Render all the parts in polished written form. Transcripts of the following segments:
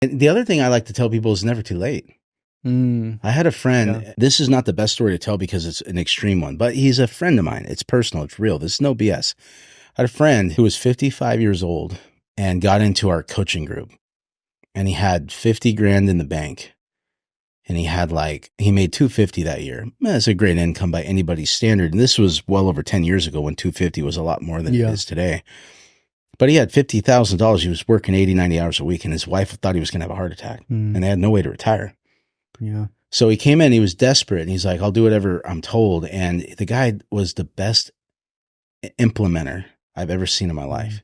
And the other thing I like to tell people is never too late. I had a friend, this is not the best story to tell because it's an extreme one, but he's a friend of mine. It's personal. It's real. This is no BS. I had a friend who was 55 years old and got into our coaching group, and he had 50 grand in the bank, and he made 250 that year. That's a great income by anybody's standard. And this was well over 10 years ago when 250 was a lot more than it is today. But he had $50,000. He was working 80, 90 hours a week, and his wife thought he was going to have a heart attack, and they had no way to retire. Yeah. So he came in, he was desperate, and he's like, I'll do whatever I'm told. And the guy was the best implementer I've ever seen in my life.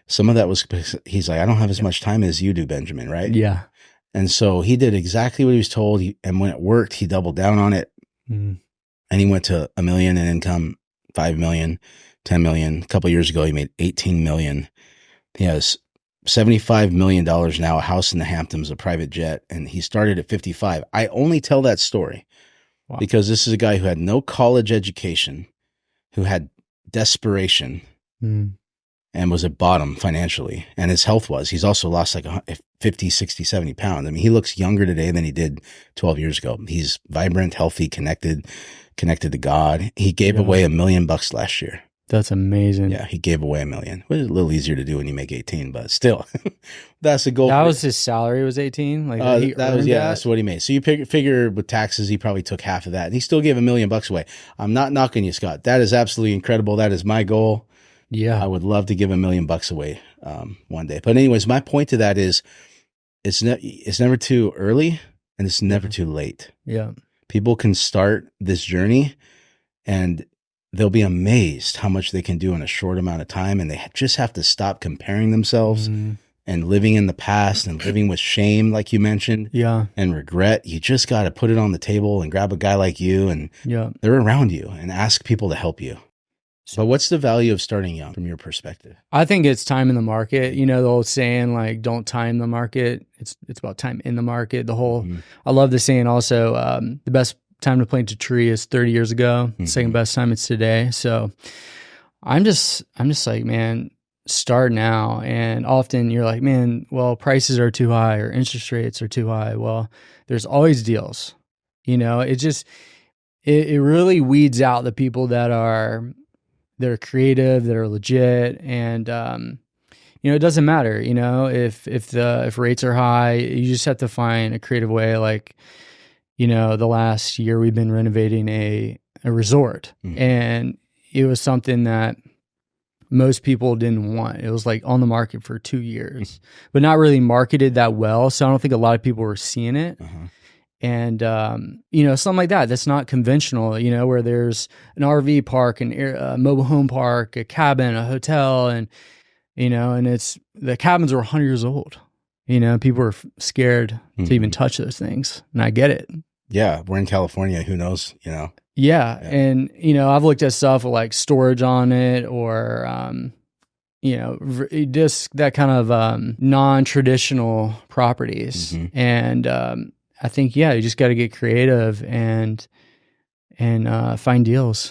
Some of that was, he's like, I don't have as much time as you do, Benjamin, right? Yeah. And so he did exactly what he was told. And when it worked, he doubled down on it. And he went to $1 million in income, 5 million, 10 million. A couple of years ago, he made 18 million. He has $75 million now, a house in the Hamptons, a private jet, and he started at 55. I only tell that story because this is a guy who had no college education, who had desperation and was at bottom financially, and his health was. He's also lost like 50, 60, 70 pounds. I mean, he looks younger today than he did 12 years ago. He's vibrant, healthy, connected to God. He gave away $1 million last year. That's amazing. Yeah, he gave away $1 million. Which is a little easier to do when you make 18, but still, that's the goal. That was his salary was 18. Like that's what he made. So you figure with taxes, he probably took half of that, and he still gave $1 million away. I'm not knocking you, Scott. That is absolutely incredible. That is my goal. Yeah, I would love to give $1 million away one day. But anyways, my point to that is, it's never too early and it's never too late. Yeah, people can start this journey and they'll be amazed how much they can do in a short amount of time. And they just have to stop comparing themselves and living in the past and living with shame, like you mentioned, and regret. You just got to put it on the table and grab a guy like you, and they're around you, and ask people to help you. So what's the value of starting young from your perspective? I think it's time in the market. You know, the old saying, like, don't time the market. It's about time in the market. The whole, I love the saying also, the best time to plant a tree is 30 years ago. Second best time it's today. So I'm just like, man, start now. And often you're like, man, well, prices are too high or interest rates are too high. Well, there's always deals. You know, it really weeds out the people that are creative, that are legit. And, you know, it doesn't matter, you know, if rates are high, you just have to find a creative way. Like, you know, the last year we've been renovating a resort, and it was something that most people didn't want. It was like on the market for 2 years, but not really marketed that well. So I don't think a lot of people were seeing it. And, you know, something like that, that's not conventional, you know, where there's an RV park, a mobile home park, a cabin, a hotel, and, you know, and the cabins are 100 years old. You know, people are scared to even touch those things. And I get it. Yeah. We're in California. Who knows, you know? Yeah. And, you know, I've looked at stuff with like storage on it, or, you know, just that kind of non-traditional properties. And I think, yeah, you just got to get creative and find deals.